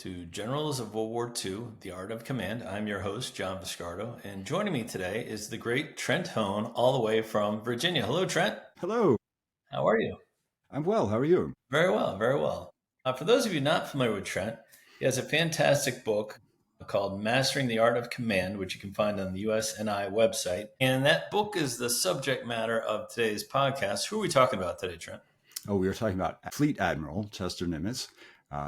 to Generals of World War II, The Art of Command. I'm your host, John Viscardo, and joining me today is the great Trent Hone, all the way from Virginia. Hello, Trent. Hello, How are you? I'm well. How are you? Very well, very well. For those of you not familiar with Trent, he has a fantastic book called Mastering the Art of Command, which you can find on the USNI website. And that book is the subject matter of today's podcast. Who are we talking about today, Trent? Oh, we were talking about Fleet Admiral Chester Nimitz,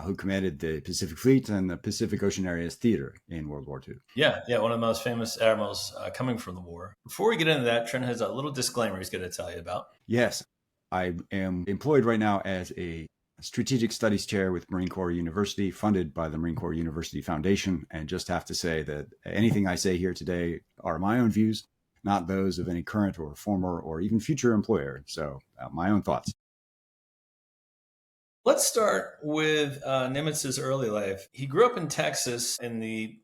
who commanded the Pacific Fleet and the Pacific Ocean Areas Theater in World War II. Yeah, one of the most famous admirals coming from the war. Before we get into that, Trent has a little disclaimer he's going to tell you about. Yes, I am employed right now as a strategic studies chair with Marine Corps University, funded by the Marine Corps University Foundation, and just have to say that anything I say here today are my own views, not those of any current or former or even future employer. So my own thoughts. Let's start with Nimitz's early life. He grew up in Texas in the,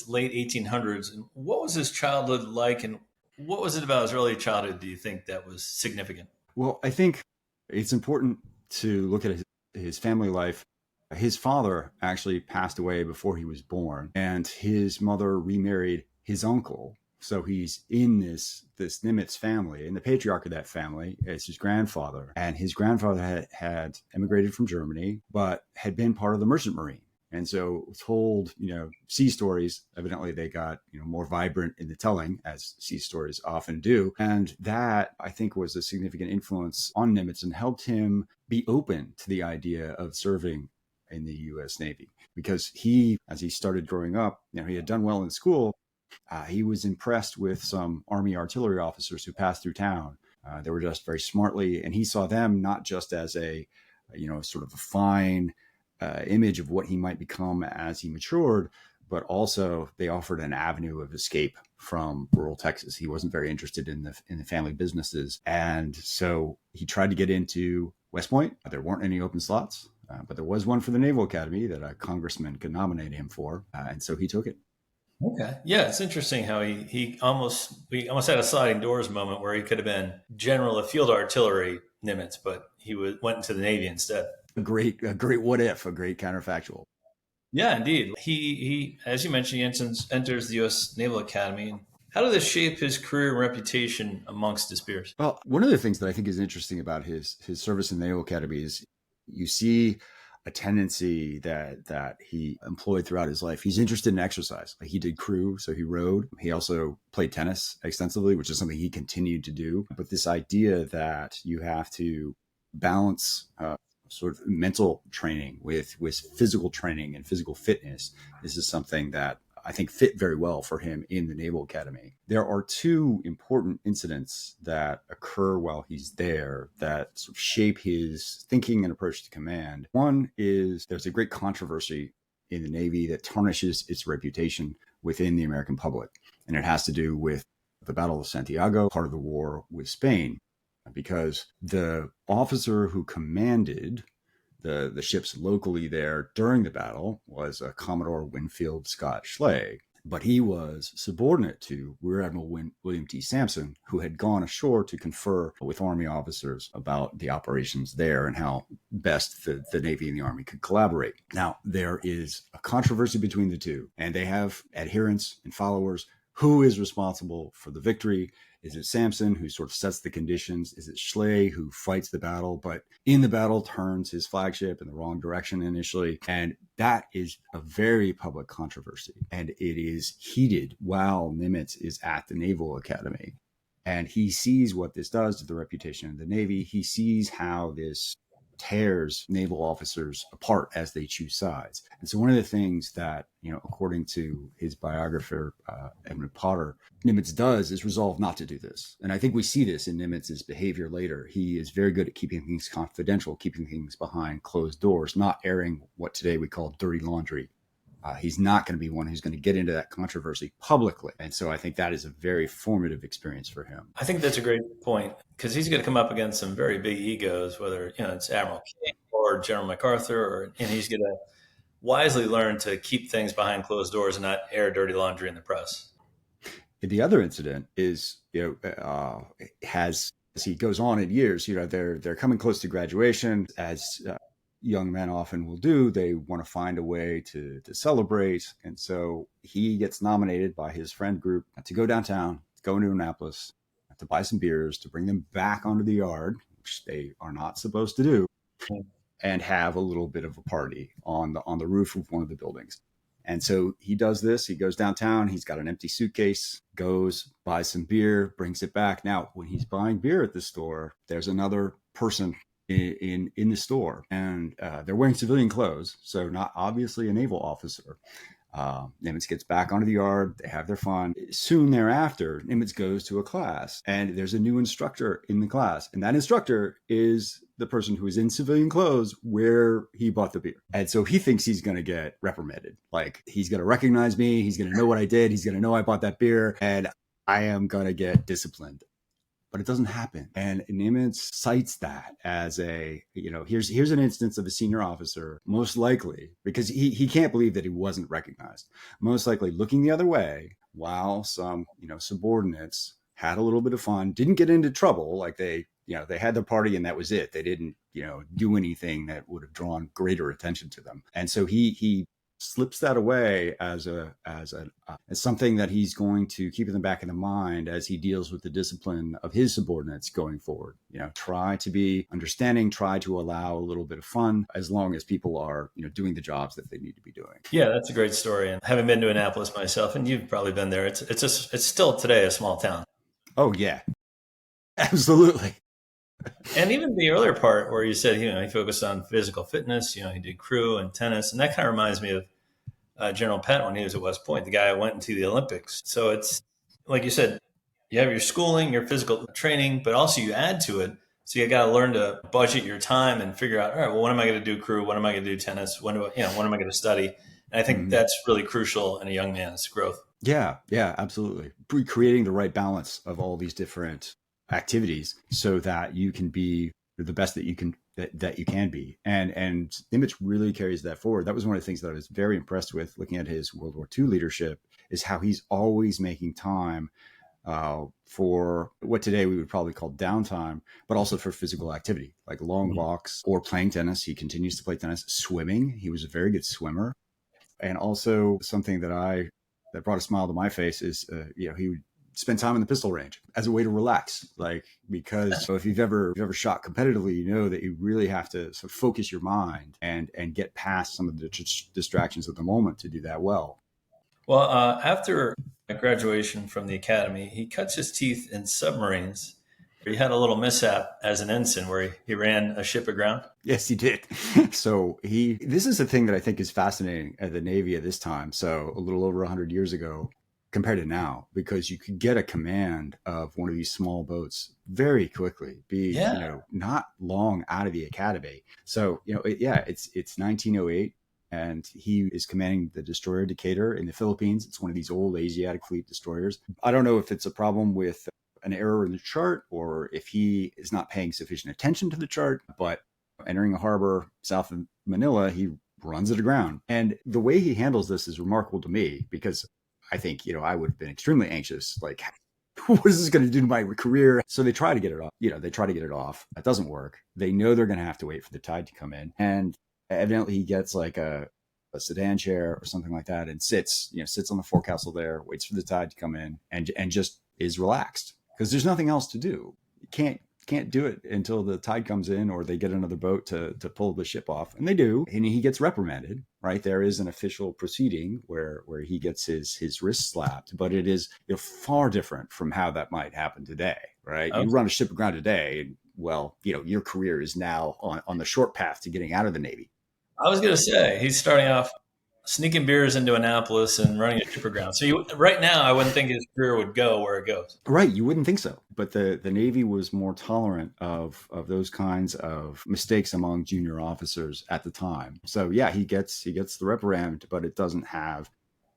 late 1800s. And what was his childhood like? And what was it about his early childhood, do you think, that was significant? Well, I think it's important to look at his family life. His father actually passed away before he was born, and his mother remarried his uncle. So he's in this Nimitz family, and the patriarch of that family is his grandfather. And his grandfather had emigrated from Germany, but had been part of the Merchant Marine. And so told, sea stories, evidently they got, more vibrant in the telling, as sea stories often do. And that, I think, was a significant influence on Nimitz and helped him be open to the idea of serving in the U.S. Navy. Because he, as he started growing up, he had done well in school. He was impressed with some Army artillery officers who passed through town. They were dressed very smartly, and he saw them not just as a, sort of a fine image of what he might become as he matured, but also they offered an avenue of escape from rural Texas. He wasn't very interested in the family businesses, and so he tried to get into West Point. There weren't any open slots, but there was one for the Naval Academy that a congressman could nominate him for, and so he took it. Okay. Yeah, it's interesting how we almost had a sliding doors moment where he could have been general of field artillery Nimitz, but he went into the Navy instead. A great what if, a great counterfactual. Yeah, indeed. He as you mentioned, he enters the U.S. Naval Academy. How did this shape his career and reputation amongst his peers? Well, one of the things that I think is interesting about his service in the Naval Academy is you see a tendency that he employed throughout his life. He's interested in exercise. Like he did crew, so he rowed. He also played tennis extensively, which is something he continued to do. But this idea that you have to balance sort of mental training with physical training and physical fitness, this is something that I think fit very well for him in the Naval Academy. There are two important incidents that occur while he's there that sort of shape his thinking and approach to command. One is there's a great controversy in the Navy that tarnishes its reputation within the American public. And it has to do with the Battle of Santiago, part of the war with Spain, because the officer who commanded the ships locally there during the battle was Commodore Winfield Scott Schley, but he was subordinate to Rear Admiral William T. Sampson, who had gone ashore to confer with Army officers about the operations there and how best the Navy and the Army could collaborate. Now, there is a controversy between the two, and they have adherents and followers. Who is responsible for the victory? Is it Sampson, who sort of sets the conditions? Is it Schley, who fights the battle, but in the battle turns his flagship in the wrong direction initially? And that is a very public controversy. And it is heated while Nimitz is at the Naval Academy. And he sees what this does to the reputation of the Navy. He sees how this tears naval officers apart as they choose sides. And so one of the things that, according to his biographer, Edmund Potter, Nimitz does is resolve not to do this. And I think we see this in Nimitz's behavior later. He is very good at keeping things confidential, keeping things behind closed doors, not airing what today we call dirty laundry. He's not going to be one who's going to get into that controversy publicly. And so I think that is a very formative experience for him. I think that's a great point because he's going to come up against some very big egos, whether it's Admiral King or General MacArthur, and he's going to wisely learn to keep things behind closed doors and not air dirty laundry in the press. The other incident is, as he goes on in years, they're coming close to graduation as young men often will do, they want to find a way to celebrate. And so he gets nominated by his friend group to go downtown, go into Annapolis, to buy some beers, to bring them back onto the yard, which they are not supposed to do, and have a little bit of a party on the roof of one of the buildings. And so he does this. He goes downtown. He's got an empty suitcase, goes, buys some beer, brings it back. Now, when he's buying beer at the store, there's another person in the store, and they're wearing civilian clothes, so not obviously a naval officer. Nimitz gets back onto the yard. They have their fun. Soon thereafter, Nimitz goes to a class, and there's a new instructor in the class. And that instructor is the person who is in civilian clothes where he bought the beer. And so he thinks he's going to get reprimanded. Like, he's going to recognize me. He's going to know what I did. He's going to know I bought that beer, and I am going to get disciplined. But it doesn't happen. And Nimitz cites that as here's an instance of a senior officer, most likely, because he can't believe that he wasn't recognized, most likely looking the other way while some, subordinates had a little bit of fun, didn't get into trouble. Like they had their party and that was it. They didn't, do anything that would have drawn greater attention to them. And so he slips that away as something that he's going to keep in the back of the mind as he deals with the discipline of his subordinates going forward. Try to be understanding, try to allow a little bit of fun as long as people are, doing the jobs that they need to be doing. Yeah, that's a great story. And having been to Annapolis myself, and you've probably been there, it's still today a small town. Oh yeah, absolutely. And even the earlier part where you said, he focused on physical fitness, he did crew and tennis. And that kind of reminds me of General Pett when he was at West Point, the guy who went into the Olympics. So it's like you said, you have your schooling, your physical training, but also you add to it. So you got to learn to budget your time and figure out, all right, well, when am I going to do crew? When am I going to do tennis? When am I going to study? And I think that's really crucial in a young man's growth. Yeah, absolutely. Creating the right balance of all these different activities so that you can be the best that you can be. And Nimitz really carries that forward. That was one of the things that I was very impressed with looking at his World War II leadership, is how he's always making time for what today we would probably call downtime, but also for physical activity, like long walks or playing tennis. He continues to play tennis, swimming. He was a very good swimmer. And also something that brought a smile to my face is, he would spend time in the pistol range as a way to relax. Because if you've ever shot competitively, you know that you really have to sort of focus your mind and get past some of the distractions of the moment to do that well. Well, after graduation from the academy, he cuts his teeth in submarines. He had a little mishap as an ensign where he ran a ship aground. Yes, he did. So this is a thing that I think is fascinating at the Navy at this time. So a little over 100 years ago, compared to now, because you could get a command of one of these small boats very quickly, not long out of the academy. So, it's 1908 and he is commanding the destroyer Decatur in the Philippines. It's one of these old Asiatic fleet destroyers. I don't know if it's a problem with an error in the chart or if he is not paying sufficient attention to the chart, but entering a harbor south of Manila, he runs it aground. And the way he handles this is remarkable to me, because I think, I would have been extremely anxious. Like, what is this going to do to my career? So they try to get it off. They try to get it off. That doesn't work. They know they're going to have to wait for the tide to come in. And evidently he gets like a sedan chair or something like that and sits on the forecastle there, waits for the tide to come in and just is relaxed because there's nothing else to do. You can't do it until the tide comes in or they get another boat to pull the ship off. And they do. And he gets reprimanded, right? There is an official proceeding where he gets his wrist slapped, but it is far different from how that might happen today, right? Okay. You run a ship aground today, and your career is now on the short path to getting out of the Navy. I was going to say, he's starting off sneaking beers into Annapolis and running a ship aground. So right now, I wouldn't think his career would go where it goes. Right. You wouldn't think so. But the Navy was more tolerant of those kinds of mistakes among junior officers at the time. So yeah, he gets the reprimand, but it doesn't have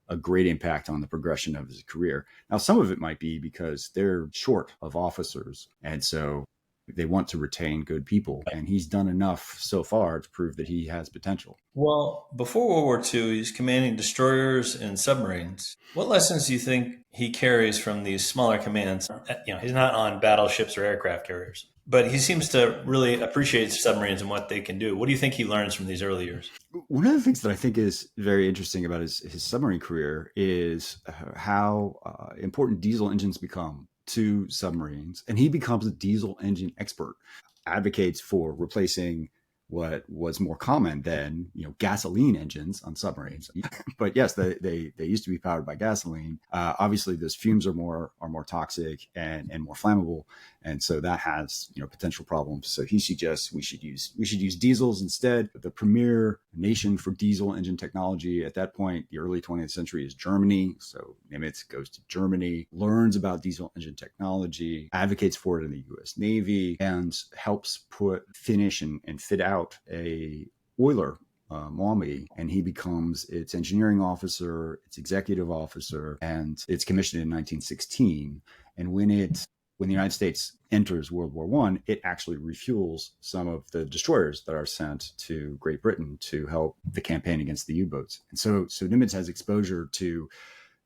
a great impact on the progression of his career. Now, some of it might be because they're short of officers. And so They want to retain good people, and he's done enough so far to prove that he has potential. Well, before World War II, he's commanding destroyers and submarines. What lessons do you think he carries from these smaller commands? He's not on battleships or aircraft carriers, but he seems to really appreciate submarines and what they can do. What do you think he learns from these early years? One of the things that I think is very interesting about his submarine career is how important diesel engines become to submarines. And he becomes a diesel engine expert, advocates for replacing what was more common than gasoline engines on submarines. But yes, they used to be powered by gasoline. Obviously, those fumes are more toxic and more flammable, and so that has potential problems. So he suggests we should use diesels instead. The premier nation for diesel engine technology at that point, the early 20th century, is Germany. So Nimitz goes to Germany, learns about diesel engine technology, advocates for it in the U.S. Navy, and helps finish and fit out a oiler Maumee, and he becomes its engineering officer, its executive officer, and it's commissioned in 1916. And when the United States enters World War I, it actually refuels some of the destroyers that are sent to Great Britain to help the campaign against the U-boats. And so Nimitz has exposure to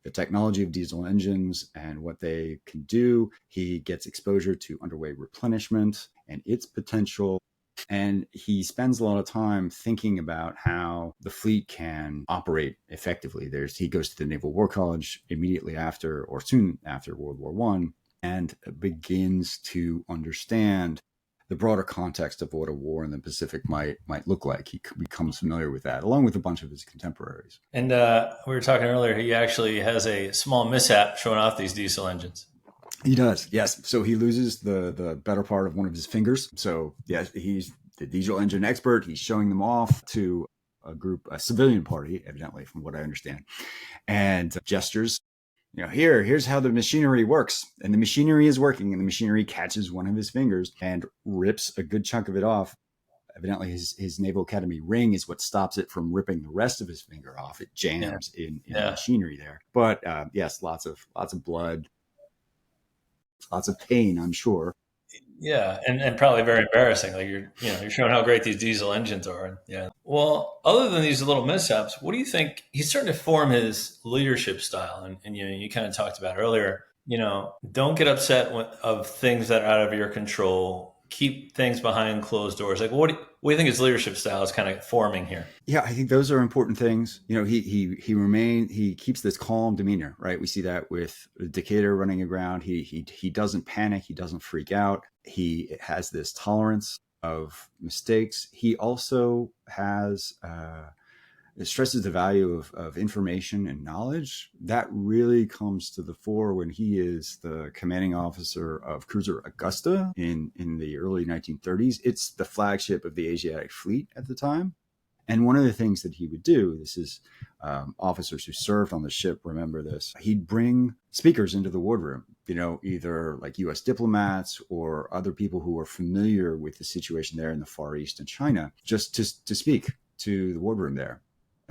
the technology of diesel engines and what they can do. He gets exposure to underway replenishment and its potential. And he spends a lot of time thinking about how the fleet can operate effectively. He goes to the Naval War College immediately after, or soon after, World War I, and begins to understand the broader context of what a war in the Pacific might look like. He becomes familiar with that, along with a bunch of his contemporaries. And we were talking earlier, he actually has a small mishap showing off these diesel engines. He does, yes. So he loses the better part of one of his fingers. So yes, he's the diesel engine expert. He's showing them off to a civilian party, evidently, from what I understand, and gestures. Here's how the machinery works. And the machinery is working, and the machinery catches one of his fingers and rips a good chunk of it off. Evidently, his Naval Academy ring is what stops it from ripping the rest of his finger off. It jams in the machinery there. But yes, lots of blood. Lots of pain, I'm sure. Yeah, and probably very embarrassing. Like you're showing how great these diesel engines are. Yeah. Well, other than these little mishaps, what do you think? He's starting to form his leadership style, and you kind of talked about earlier. Don't get upset of things that are out of your control. Keep things behind closed doors. Like, what do you think his leadership style is kind of forming here? Yeah, I think those are important things. He keeps this calm demeanor, right? We see that with Decatur running aground. He doesn't panic. He doesn't freak out. He has this tolerance of mistakes. He also has it stresses the value of information and knowledge. That really comes to the fore when he is the commanding officer of cruiser Augusta in the early 1930s. It's the flagship of the Asiatic fleet at the time. And one of the things that he would do, this is officers who served on the ship remember this, he'd bring speakers into the wardroom, either like U.S. diplomats or other people who are familiar with the situation there in the Far East and China, just to speak to the wardroom there,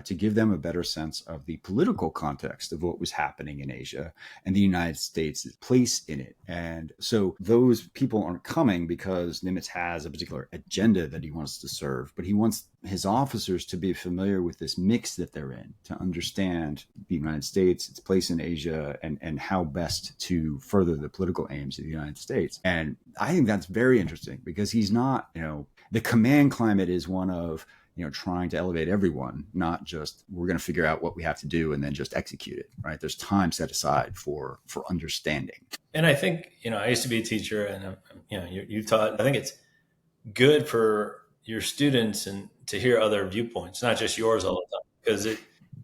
to give them a better sense of the political context of what was happening in Asia and the United States' place in it. And so those people aren't coming because Nimitz has a particular agenda that he wants to serve, but he wants his officers to be familiar with this mix that they're in, to understand the United States, its place in Asia, and how best to further the political aims of the United States. And I think that's very interesting because he's not, the command climate is one of, trying to elevate everyone, not just we're going to figure out what we have to do and then just execute it, right? There's time set aside for understanding. And I think, I used to be a teacher and, you taught, I think it's good for your students and to hear other viewpoints, not just yours all the time,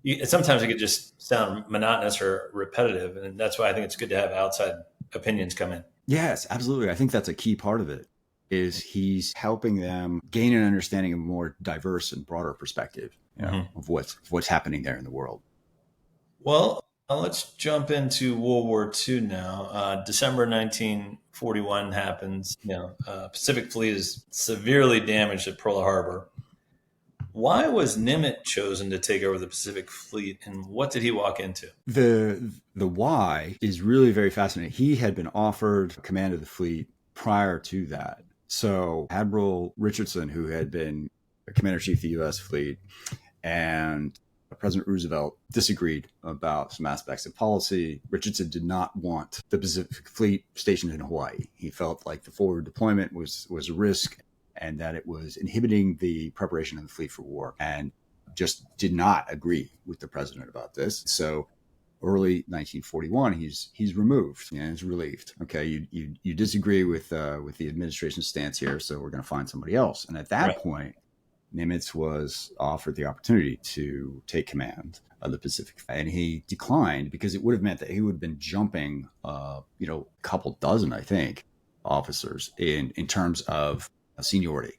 because sometimes it could just sound monotonous or repetitive. And that's why I think it's good to have outside opinions come in. Yes, absolutely. I think that's a key part of it. Is he's helping them gain an understanding of a more diverse and broader perspective of what's happening there in the world. Well, let's jump into World War II now. December 1941 happens. Pacific Fleet is severely damaged at Pearl Harbor. Why was Nimitz chosen to take over the Pacific Fleet, and what did he walk into? The why is really very fascinating. He had been offered command of the fleet prior to that. So Admiral Richardson, who had been commander-in-chief of the U.S. fleet, and President Roosevelt disagreed about some aspects of policy. Richardson did not want the Pacific Fleet stationed in Hawaii. He felt like the forward deployment was a risk and that it was inhibiting the preparation of the fleet for war, and just did not agree with the president about this. So early 1941, he's removed and is relieved. Okay, you disagree with the administration's stance here, so we're going to find somebody else. And at that point, Nimitz was offered the opportunity to take command of the Pacific, and he declined because it would have meant that he would have been jumping, a couple dozen, I think, officers in terms of seniority.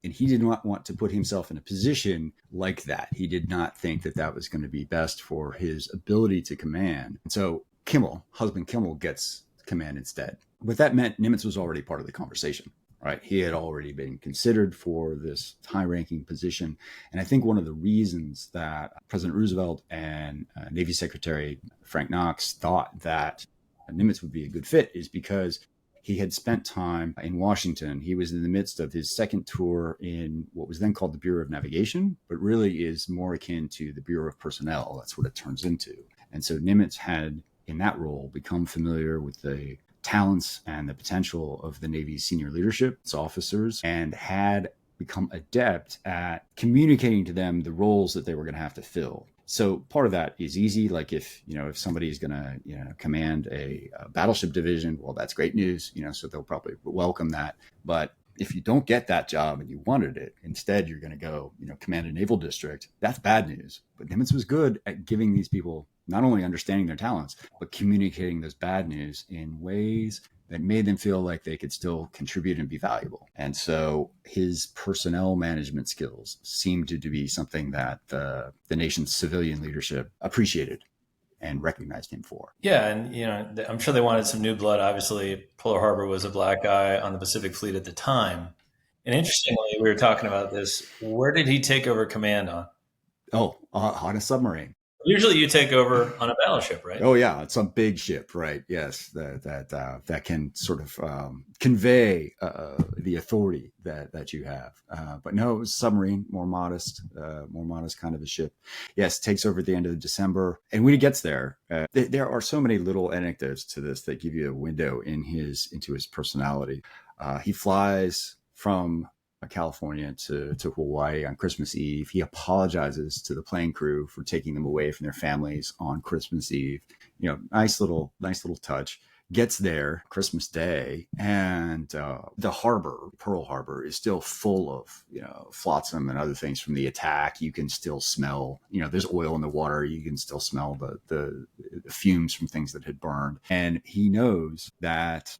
And he did not want to put himself in a position like that. He did not think that that was going to be best for his ability to command. And so husband Kimmel gets command instead. But that meant Nimitz was already part of the conversation. Right. He had already been considered for this high-ranking position. And I think one of the reasons that President Roosevelt and Navy Secretary Frank Knox thought that Nimitz would be a good fit is because he had spent time in Washington. He was in the midst of his second tour in what was then called the Bureau of Navigation, but really is more akin to the Bureau of Personnel. That's what it turns into. And so Nimitz had, in that role, become familiar with the talents and the potential of the Navy's senior leadership, its officers, and had become adept at communicating to them the roles that they were going to have to fill. So part of that is easy. Like if somebody is going to, command a battleship division, well, that's great news, so they'll probably welcome that. But if you don't get that job and you wanted it, instead you're going to go, command a naval district, that's bad news. But Nimitz was good at giving these people not only understanding their talents, but communicating those bad news in ways that made them feel like they could still contribute and be valuable. And so his personnel management skills seemed to be something that the nation's civilian leadership appreciated and recognized him for. Yeah, and I'm sure they wanted some new blood. Obviously, Pearl Harbor was a black eye on the Pacific Fleet at the time. And interestingly, we were talking about this. Where did he take over command on? On a submarine. Usually you take over on a battleship, right? Oh yeah, it's a big ship, right? Yes, that can sort of convey the authority that you have. But no, it was a submarine, more modest kind of a ship. Yes, takes over at the end of December, and when he gets there, there are so many little anecdotes to this that give you a window into his personality. He flies from California to Hawaii on Christmas Eve. He apologizes to the plane crew for taking them away from their families on Christmas Eve. Nice little touch. Gets there Christmas Day, and the harbor, Pearl Harbor, is still full of flotsam and other things from the attack. You can still smell, there's oil in the water. You can still smell the fumes from things that had burned. And he knows that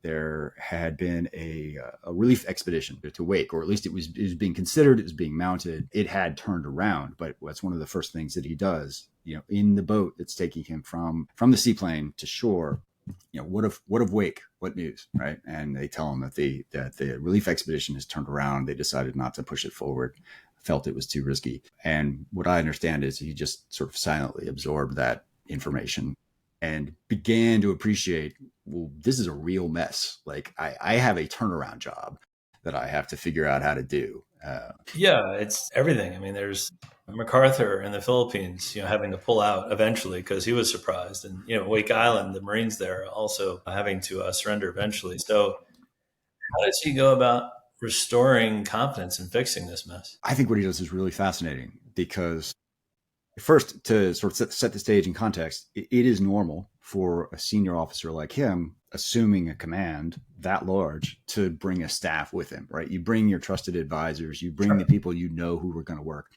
there had been a relief expedition to Wake, or at least it was being considered, it was being mounted. It had turned around, but that's one of the first things that he does, in the boat that's taking him from the seaplane to shore. What of Wake? What news, right? And they tell him that the relief expedition has turned around. They decided not to push it forward, felt it was too risky. And what I understand is he just sort of silently absorbed that information and began to appreciate, well, this is a real mess. Like I have a turnaround job that I have to figure out how to do. Yeah, it's everything. I mean, there's MacArthur in the Philippines, having to pull out eventually because he was surprised. And, Wake Island, the Marines there also having to surrender eventually. So how does he go about restoring confidence and fixing this mess? I think what he does is really fascinating because first, to sort of set the stage in context, it is normal for a senior officer like him, assuming a command that large, to bring a staff with him, right? You bring your trusted advisors, you bring the people who are going to work.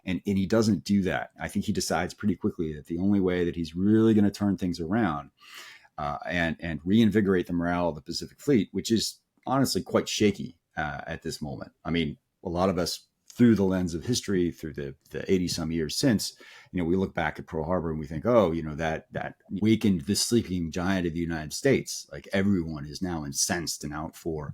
And he doesn't do that. I think he decides pretty quickly that the only way that he's really going to turn things around and reinvigorate the morale of the Pacific Fleet, which is honestly quite shaky at this moment. I mean, a lot of us, through the lens of history, through the 80 some years since, we look back at Pearl Harbor and we think, that wakened the sleeping giant of the United States. Like everyone is now incensed and out for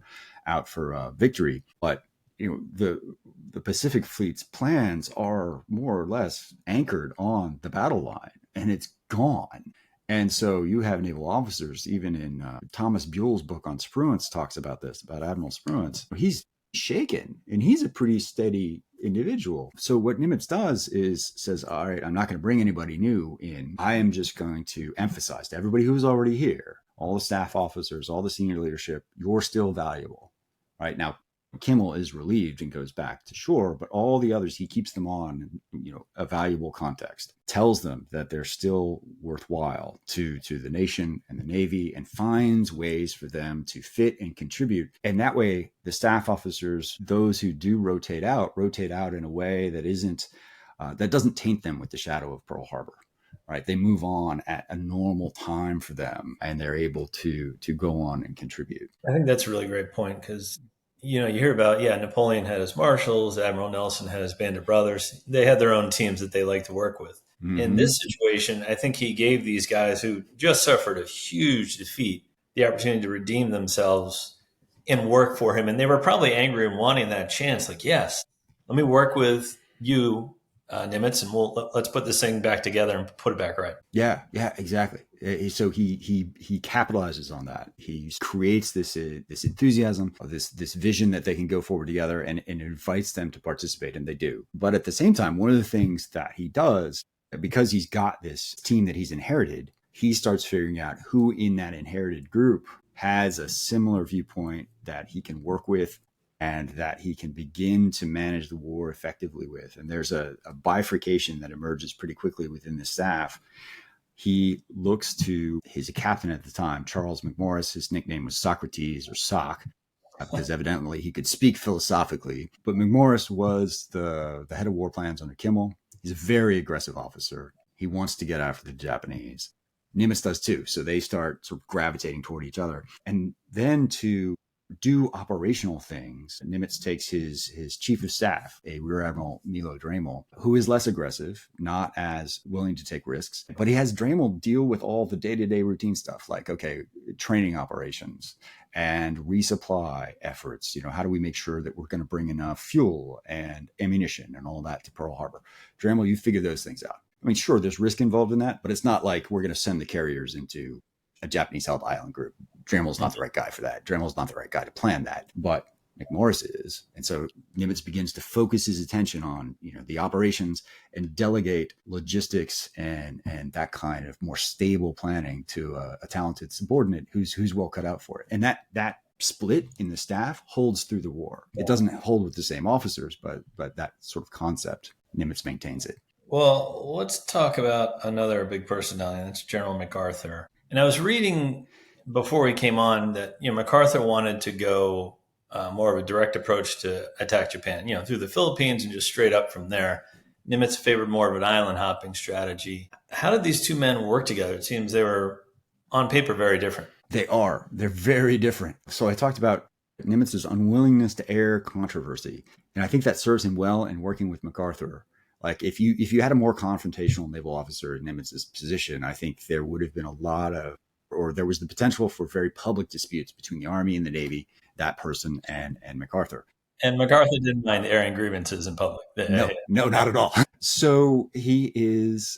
victory. But the Pacific Fleet's plans are more or less anchored on the battle line, and it's gone. And so you have naval officers, even in Thomas Buell's book on Spruance talks about this, about Admiral Spruance. He's shaken and he's a pretty steady individual. So what Nimitz does is says, all right, I'm not going to bring anybody new in. I am just going to emphasize to everybody who's already here, all the staff officers, all the senior leadership, you're still valuable. Right now, Kimmel is relieved and goes back to shore, but all the others, he keeps them on, a valuable context, tells them that they're still worthwhile to the nation and the Navy, and finds ways for them to fit and contribute. And that way, the staff officers, those who do rotate out in a way that isn't, that doesn't taint them with the shadow of Pearl Harbor. Right, they move on at a normal time for them, and they're able to go on and contribute. I think that's a really great point because, you hear about, Napoleon had his marshals, Admiral Nelson had his band of brothers. They had their own teams that they like to work with. Mm-hmm. In this situation, I think he gave these guys who just suffered a huge defeat the opportunity to redeem themselves and work for him. And they were probably angry and wanting that chance. Like, yes, let me work with you, Nimitz, and let's put this thing back together and put it back right. Yeah, exactly. So he capitalizes on that. He creates this enthusiasm, this vision that they can go forward together, and invites them to participate, and they do. But at the same time, one of the things that he does, because he's got this team that he's inherited, he starts figuring out who in that inherited group has a similar viewpoint that he can work with, and that he can begin to manage the war effectively with. And there's a bifurcation that emerges pretty quickly within the staff. He looks to his captain at the time, Charles McMorris. His nickname was Socrates, or Sock, because evidently he could speak philosophically. But McMorris was the head of war plans under Kimmel. He's a very aggressive officer. He wants to get after the Japanese. Nimitz does too. So they start sort of gravitating toward each other. And then to do operational things, Nimitz takes his chief of staff, a Rear Admiral Milo Dremel, who is less aggressive, not as willing to take risks, but he has Dremel deal with all the day-to-day routine stuff, like, okay, training operations and resupply efforts. How do we make sure that we're going to bring enough fuel and ammunition and all that to Pearl Harbor? Dremel, you figure those things out. I mean, sure, there's risk involved in that, but it's not like we're going to send the carriers into a Japanese-held island group. Dremel's not the right guy for that. Dremel's not the right guy to plan that, but McMorris is. And so Nimitz begins to focus his attention on, the operations, and delegate logistics and that kind of more stable planning to a talented subordinate who's well cut out for it. And that split in the staff holds through the war. It doesn't hold with the same officers, but that sort of concept, Nimitz maintains it. Well, let's talk about another big personality. That's General MacArthur. And I was reading before we came on that MacArthur wanted to go more of a direct approach to attack Japan, through the Philippines and just straight up from there. Nimitz favored more of an island hopping strategy. How did these two men work together? It seems they were on paper very different. They're very different. So I talked about Nimitz's unwillingness to air controversy, and I think that serves him well in working with MacArthur. Like if you had a more confrontational naval officer in Nimitz's position, I think there would have been there was the potential for very public disputes between the Army and the Navy, that person and MacArthur. And MacArthur didn't mind airing grievances in public. No, not at all. So he is,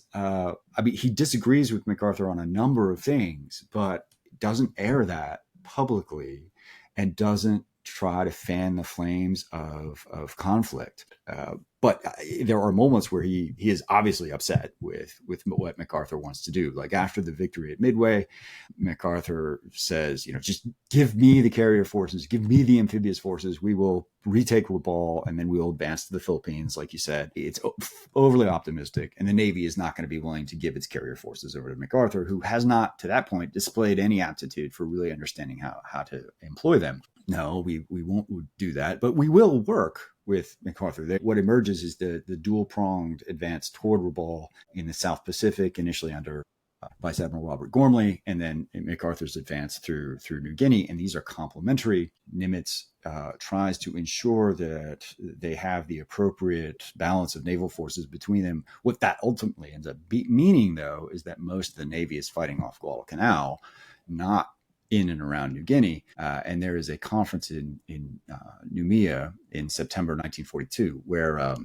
he disagrees with MacArthur on a number of things, but doesn't air that publicly and doesn't try to fan the flames of conflict. But there are moments where he is obviously upset with what MacArthur wants to do. Like after the victory at Midway, MacArthur says, just give me the carrier forces, give me the amphibious forces. We will retake Rabaul and then we'll advance to the Philippines. Like you said, it's overly optimistic, and the Navy is not going to be willing to give its carrier forces over to MacArthur, who has not to that point displayed any aptitude for really understanding how to employ them. No, we won't do that, but we will work with MacArthur. What emerges is the dual-pronged advance toward Rabaul in the South Pacific, initially under Vice Admiral Robert Gormley, and then MacArthur's advance through New Guinea. And these are complementary. Nimitz tries to ensure that they have the appropriate balance of naval forces between them. What that ultimately ends up meaning, though, is that most of the Navy is fighting off Guadalcanal, not in and around New Guinea. And there is a conference in Noumea in September 1942 where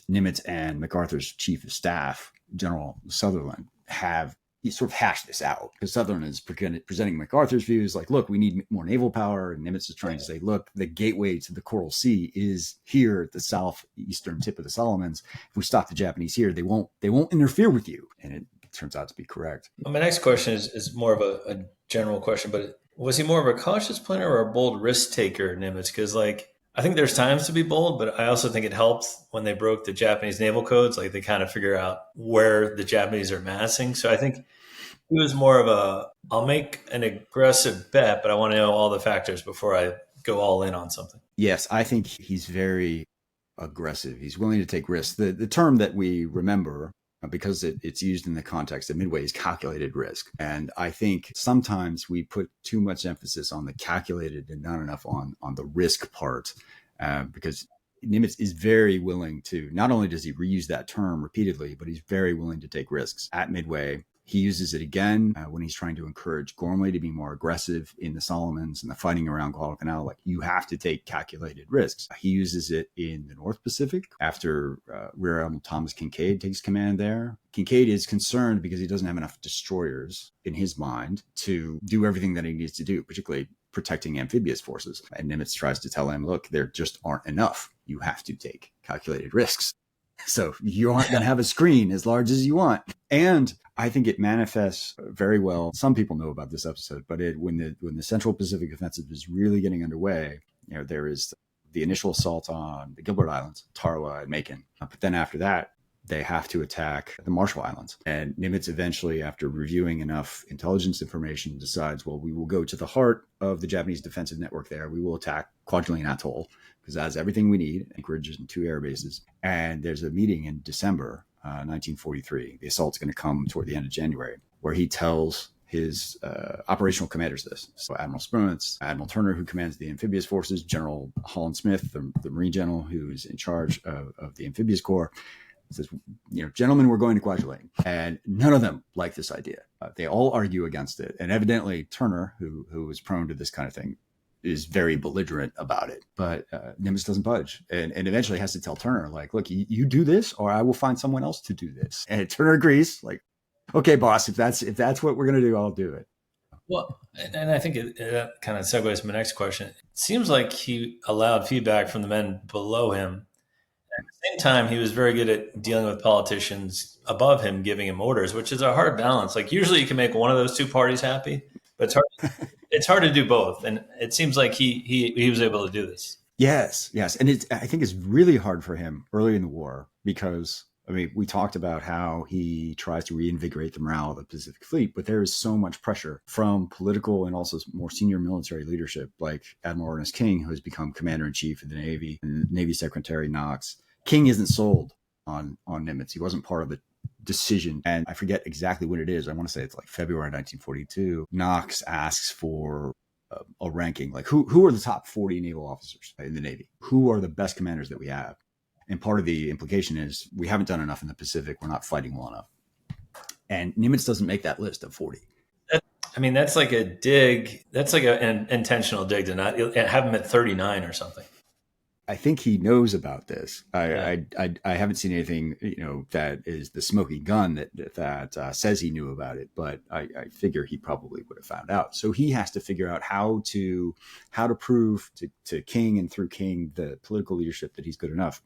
Nimitz and MacArthur's chief of staff, General Sutherland, have he sort of hashed this out because Sutherland is presenting MacArthur's views like, look, we need more naval power. And Nimitz is trying to say, look, the gateway to the Coral Sea is here at the southeastern tip of the Solomons. If we stop the Japanese here, they won't interfere with you. And it turns out to be correct. Well, my next question is more of a general question, but was he more of a cautious planner or a bold risk taker, Nimitz? Because like, I think there's times to be bold, but I also think it helped when they broke the Japanese naval codes. Like they kind of figure out where the Japanese are massing. So I think he was more of I'll make an aggressive bet, but I want to know all the factors before I go all in on something. Yes, I think he's very aggressive. He's willing to take risks. The term that we remember, because it's used in the context of Midway, is calculated risk. And I think sometimes we put too much emphasis on the calculated and not enough on the risk part, because Nimitz is very willing to, not only does he reuse that term repeatedly, but he's very willing to take risks. At Midway, he uses it again when he's trying to encourage Gormley to be more aggressive in the Solomons and the fighting around Guadalcanal. Like, you have to take calculated risks. He uses it in the North Pacific after Rear Admiral Thomas Kincaid takes command there. Kincaid is concerned because he doesn't have enough destroyers in his mind to do everything that he needs to do, particularly protecting amphibious forces. And Nimitz tries to tell him, look, there just aren't enough. You have to take calculated risks. So you aren't going to have a screen as large as you want. And I think it manifests very well. Some people know about this episode, but when the Central Pacific Offensive is really getting underway, there is the initial assault on the Gilbert Islands, Tarawa and Macon. But then after that, they have to attack the Marshall Islands. And Nimitz eventually, after reviewing enough intelligence information, decides, well, we will go to the heart of the Japanese defensive network there. We will attack Kwajalein Atoll, because that has everything we need, Anchorage and 2 air bases. And there's a meeting in December 1943. The assault's going to come toward the end of January, where he tells his operational commanders this. So Admiral Spruance, Admiral Turner, who commands the amphibious forces, General Holland Smith, the Marine general who's in charge of the amphibious corps, says, gentlemen, we're going to Kwajalein. And none of them like this idea. They all argue against it. And evidently Turner, who was prone to this kind of thing, is very belligerent about it. But Nimitz doesn't budge and eventually has to tell Turner, like, look, you do this or I will find someone else to do this. And Turner agrees, like, okay, boss, if that's what we're going to do, I'll do it. Well, and I think it kind of segues to my next question. It seems like he allowed feedback from the men below him. At the same time, he was very good at dealing with politicians above him, giving him orders, which is a hard balance. Like, usually you can make one of those two parties happy, but it's hard to do both. And it seems like he was able to do this. Yes. And I think it's really hard for him early in the war because, we talked about how he tries to reinvigorate the morale of the Pacific Fleet, but there is so much pressure from political and also more senior military leadership, like Admiral Ernest King, who has become Commander-in-Chief of the Navy, and Navy Secretary Knox. King isn't sold on Nimitz. He wasn't part of the decision. And I forget exactly when it is. I want to say it's like February 1942. Knox asks for a ranking, like who are the top 40 naval officers in the Navy? Who are the best commanders that we have? And part of the implication is we haven't done enough in the Pacific. We're not fighting well enough. And Nimitz doesn't make that list of 40. That's like a dig. That's like an intentional dig to not have him at 39 or something. I think he knows about this. I haven't seen anything, that is the smoking gun that says he knew about it, but I figure he probably would have found out. So he has to figure out how to prove to King and through King the political leadership that he's good enough.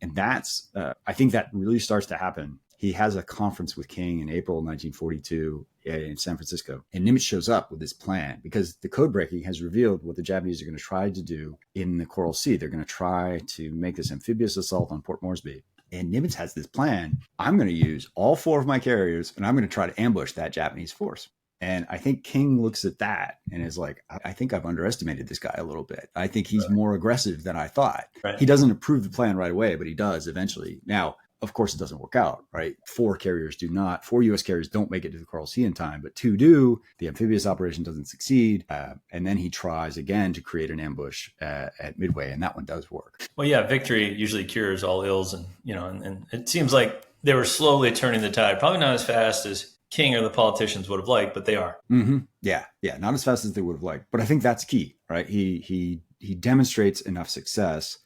And that's I think that really starts to happen. He has a conference with King in April 1942 in San Francisco. And Nimitz shows up with this plan because the code breaking has revealed what the Japanese are going to try to do in the Coral Sea. They're going to try to make this amphibious assault on Port Moresby. And Nimitz has this plan. I'm going to use all 4 of my carriers and I'm going to try to ambush that Japanese force. And I think King looks at that and is like, I think I've underestimated this guy a little bit. I think he's more aggressive than I thought. Right. He doesn't approve the plan right away, but he does eventually. Now, of course, it doesn't work out, right? 4 U.S. carriers don't make it to the Coral Sea in time, but 2 do. The amphibious operation doesn't succeed. And then he tries again to create an ambush at Midway, and that one does work. Well, yeah, victory usually cures all ills. And, and it seems like they were slowly turning the tide, probably not as fast as King or the politicians would have liked, but they are. Mm-hmm. Yeah, not as fast as they would have liked. But I think that's key, right? He demonstrates enough success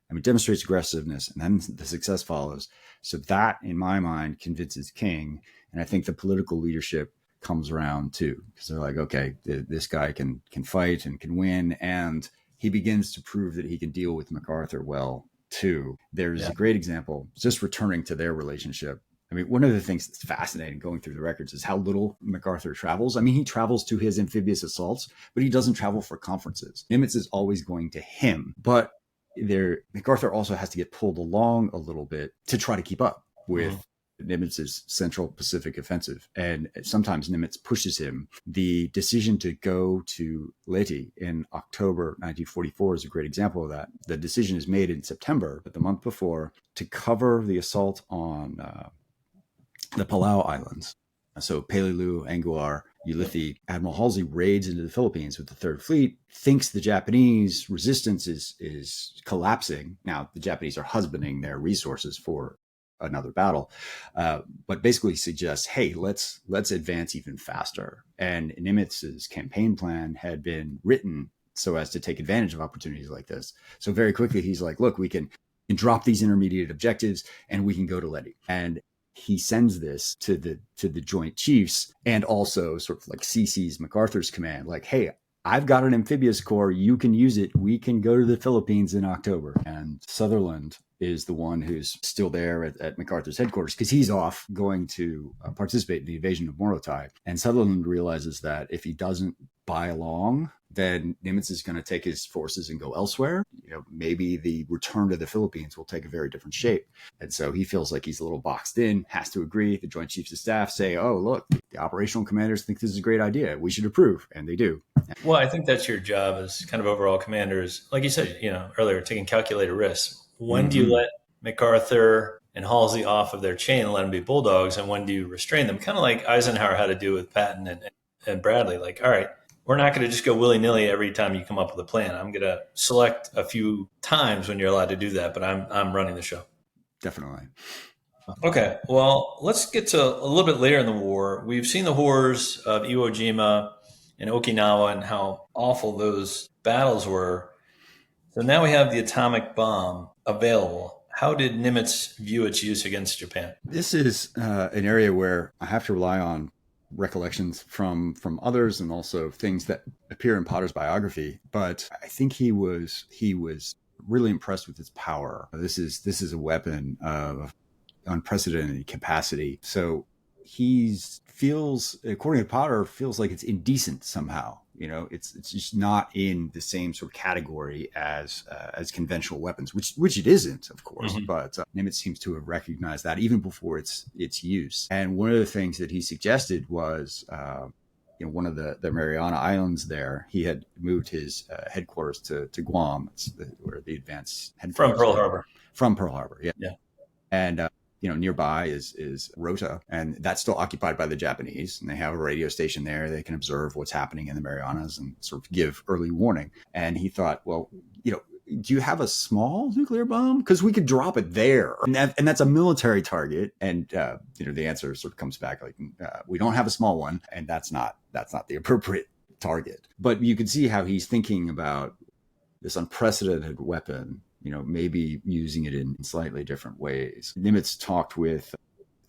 I mean, demonstrates aggressiveness, and then the success follows. So that, in my mind, convinces King. And I think the political leadership comes around too, because they're like, okay, this guy can fight and can win. And he begins to prove that he can deal with MacArthur well too. There's a great example, just returning to their relationship. I mean, one of the things that's fascinating going through the records is how little MacArthur travels. I mean, he travels to his amphibious assaults, but he doesn't travel for conferences. Nimitz is always going to him, but MacArthur also has to get pulled along a little bit to try to keep up with Nimitz's Central Pacific offensive. And sometimes Nimitz pushes him. The decision to go to Leyte in October 1944 is a great example of that. The decision is made in September, but the month before, to cover the assault on the Palau Islands. So Peleliu, Anguar, Ulithi. Admiral Halsey raids into the Philippines with the Third Fleet, thinks the Japanese resistance is collapsing. Now, the Japanese are husbanding their resources for another battle, but basically suggests, hey, let's advance even faster. And Nimitz's campaign plan had been written so as to take advantage of opportunities like this. So very quickly, he's like, look, we can drop these intermediate objectives and we can go to Leyte. And he sends this to the Joint Chiefs, and also sort of like CC's MacArthur's command, like, hey, I've got an amphibious corps. You can use it. We can go to the Philippines in October. And Sutherland is the one who's still there at MacArthur's headquarters, because he's off going to participate in the invasion of Morotai. And Sutherland realizes that if he doesn't buy along, then Nimitz is going to take his forces and go elsewhere. You know, maybe the return to the Philippines will take a very different shape. And so he feels like he's a little boxed in, has to agree. The Joint Chiefs of Staff say, oh, look, the operational commanders think this is a great idea. We should approve. And they do. Well, I think that's your job as kind of overall commanders. Like you said, earlier, taking calculated risks. When do you let MacArthur and Halsey off of their chain and let them be bulldogs? And when do you restrain them? Kind of like Eisenhower had to do with Patton and Bradley. Like, all right, we're not going to just go willy-nilly every time you come up with a plan. I'm going to select a few times when you're allowed to do that, but I'm running the show. Definitely. Okay, well, let's get to a little bit later in the war. We've seen the horrors of Iwo Jima and Okinawa and how awful those battles were. So now we have the atomic bomb available. How did Nimitz view its use against Japan? This is an area where I have to rely on recollections from others, and also things that appear in Potter's biography. But I think he was really impressed with its power. This is a weapon of unprecedented capacity. So he feels, according to Potter, feels like it's indecent somehow. It's just not in the same sort of category as conventional weapons, which it isn't, of course. Mm-hmm. But Nimitz seems to have recognized that even before its use. And one of the things that he suggested was, one of the Mariana Islands there, he had moved his headquarters to Guam, where the advanced headquarters from Pearl Harbor, yeah. And nearby is Rota, and that's still occupied by the Japanese, and they have a radio station there. They can observe what's happening in the Marianas and sort of give early warning. And he thought, well, do you have a small nuclear bomb? Because we could drop it there, and that's a military target. And the answer sort of comes back like, we don't have a small one, and that's not the appropriate target. But you can see how he's thinking about this unprecedented weapon, maybe using it in slightly different ways. Nimitz talked with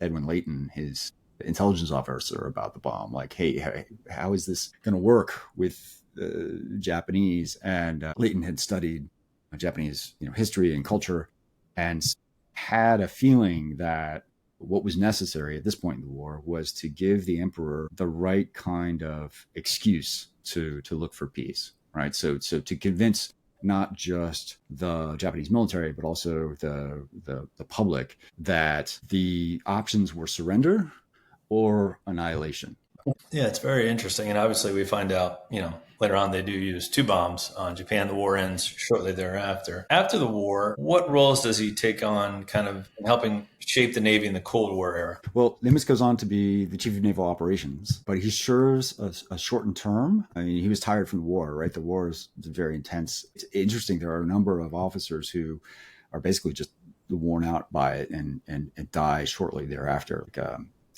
Edwin Layton, his intelligence officer, about the bomb. Like, hey, how is this going to work with the Japanese? And Layton had studied Japanese, history and culture, and had a feeling that what was necessary at this point in the war was to give the emperor the right kind of excuse to look for peace, right? So to convince not just the Japanese military, but also the public that the options were surrender or annihilation. Yeah, it's very interesting. And obviously we find out, later on they do use 2 bombs on Japan. The war ends shortly thereafter. After the war, what roles does he take on kind of in helping shape the Navy in the Cold War era? Well, Nimitz goes on to be the chief of naval operations, but he serves a shortened term. I mean, he was tired from the war, right? The war is very intense. It's interesting. There are a number of officers who are basically just worn out by it and die shortly thereafter. Like,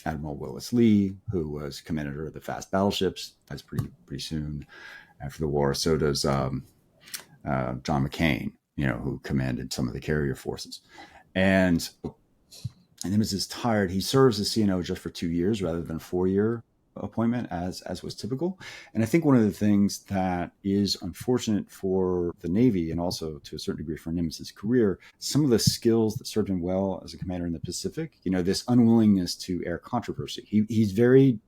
Admiral Willis Lee, who was commander of the fast battleships, that's pretty soon after the war. So does John McCain. who commanded some of the carrier forces. And Nimitz is tired. He serves as CNO just for 2 years rather than a 4-year appointment as was typical. And I think one of the things that is unfortunate for the Navy, and also to a certain degree for Nimitz's career, some of the skills that served him well as a commander in the Pacific, this unwillingness to air controversy. He's very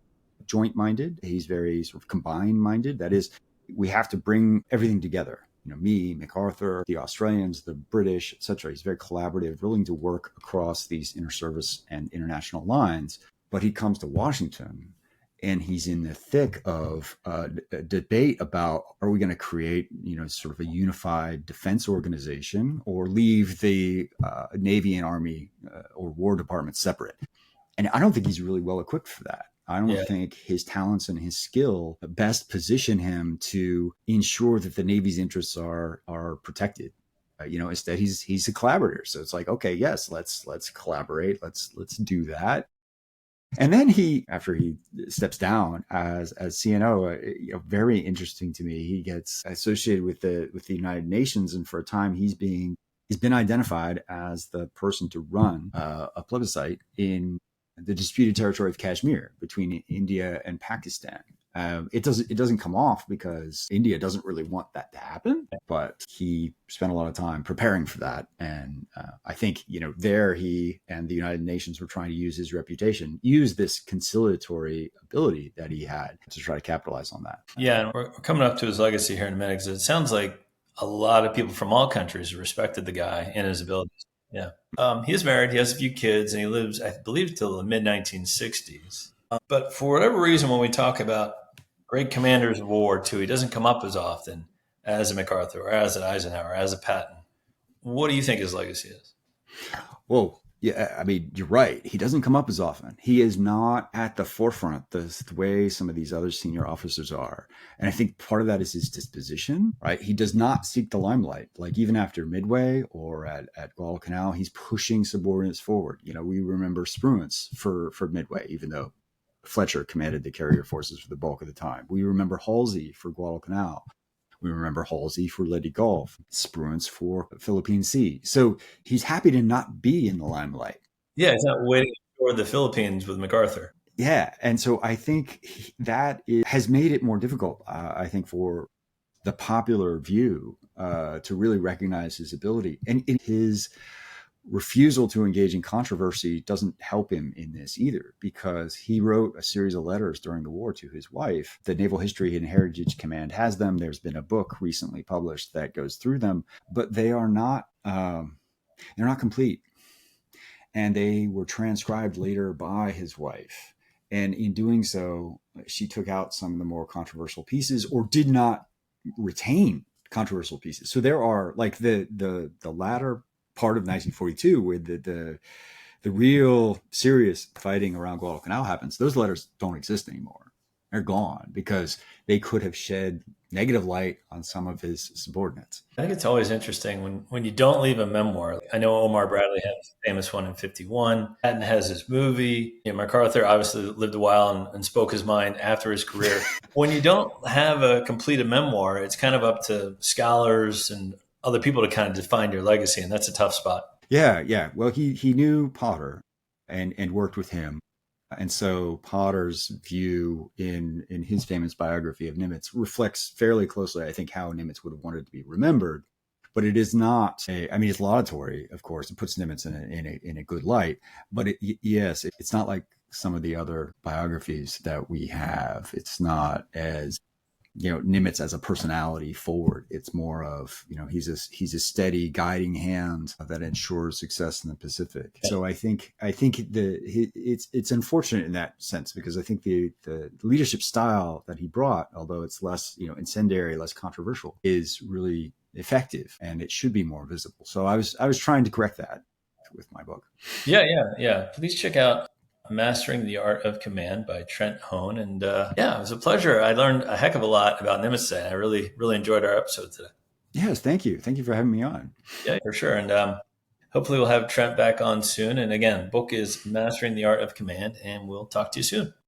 joint minded. He's very sort of combined minded. That is, we have to bring everything together. Me, MacArthur, the Australians, the British, etc. He's very collaborative, willing to work across these inter-service and international lines. But he comes to Washington and he's in the thick of a debate about, are we going to create, sort of a unified defense organization or leave the Navy and Army or War Department separate? And I don't think he's really well equipped for that. I don't think his talents and his skill best position him to ensure that the Navy's interests are protected. Instead he's a collaborator. So it's like, okay, yes, let's collaborate. Let's do that. And then after he steps down as CNO, very interesting to me, he gets associated with the United Nations, and for a time he's been identified as the person to run a plebiscite in the disputed territory of Kashmir between India and Pakistan. It doesn't come off because India doesn't really want that to happen, but he spent a lot of time preparing for that. And I think, there he and the United Nations were trying to use his reputation, use this conciliatory ability that he had to try to capitalize on that. Yeah, and we're coming up to his legacy here in a minute, because it sounds like a lot of people from all countries respected the guy and his abilities. Yeah. He is married. He has a few kids, and he lives, I believe, till the mid-1960s. But for whatever reason, when we talk about great commanders of war, too, he doesn't come up as often as a MacArthur or as an Eisenhower, as a Patton. What do you think his legacy is? Well, yeah, I mean, you're right. He doesn't come up as often. He is not at the forefront the way some of these other senior officers are. And I think part of that is his disposition, right? He does not seek the limelight. Like even after Midway or at Guadalcanal, he's pushing subordinates forward. We remember Spruance for Midway, even though Fletcher commanded the carrier forces for the bulk of the time. We remember Halsey for Guadalcanal. We remember Halsey for Leyte Gulf, Spruance for Philippine Sea. So he's happy to not be in the limelight. Yeah, he's not waiting for the Philippines with MacArthur. Yeah. And so I think has made it more difficult, I think, for the popular view to really recognize his ability. And his refusal to engage in controversy doesn't help him in this either, because he wrote a series of letters during the war to his wife. The Naval History and Heritage Command has them. There's been a book recently published that goes through them, but they are not complete. And they were transcribed later by his wife. And in doing so, she took out some of the more controversial pieces or did not retain controversial pieces. So there are like the latter part of 1942 where the real serious fighting around Guadalcanal happens. Those letters don't exist anymore. They're gone because they could have shed negative light on some of his subordinates. I think it's always interesting when you don't leave a memoir. I know Omar Bradley had a famous one in 1951. Patton has his movie. MacArthur obviously lived a while and spoke his mind after his career. When you don't have a completed memoir, it's kind of up to scholars and other people to kind of define your legacy, and that's a tough spot. Yeah. Well, he knew Potter and worked with him. And so Potter's view in his famous biography of Nimitz reflects fairly closely, I think, how Nimitz would have wanted to be remembered. But it is not it's laudatory, of course. It puts Nimitz in a good light. But it's not like some of the other biographies that we have. It's not as Nimitz as a personality forward. It's more of, he's a steady guiding hand that ensures success in the Pacific. So I think it's unfortunate in that sense, because I think the leadership style that he brought, although it's less, incendiary, less controversial, is really effective, and it should be more visible. So I was trying to correct that with my book. Yeah. Please check out Mastering the Art of Command by Trent Hone. And it was a pleasure. I learned a heck of a lot about Nimitz today. I really, really enjoyed our episode today. Yes, thank you. Thank you for having me on. Yeah, for sure. And hopefully we'll have Trent back on soon. And again, book is Mastering the Art of Command, and we'll talk to you soon.